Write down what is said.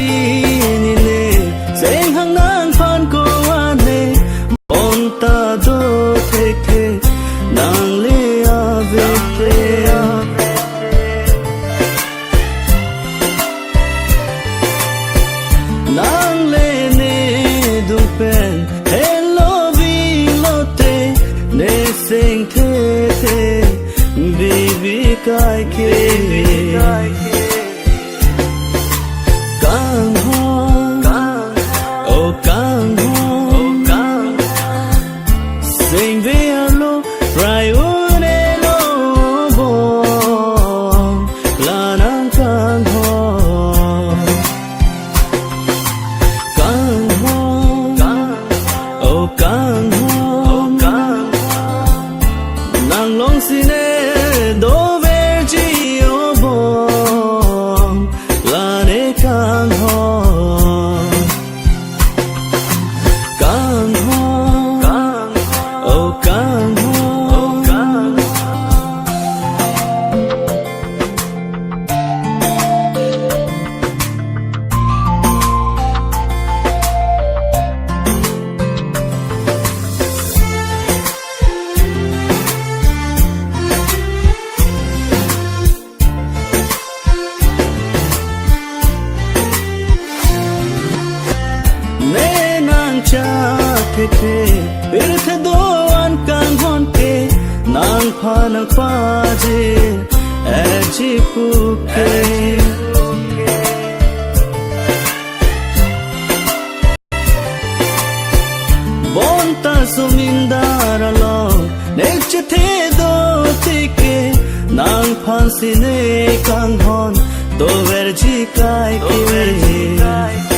nine seng hang nang phan ko ane bon ta do the the nang le ave te nang le ne du pen hello vi lo te ne seng the the baby kai ke kang ho oh kang ho sing ve lo rai une lo bo la nang kang ho oh kang ho nang long si ne do ver chi o bo la ne kang ho oh kang ho cha ke ke birth do an kan hon ke nang pha nang pa je a ji pu ke bon ta sumindar lo ne che the do ti ke nang phan si ne kan hon do ver ji kai ke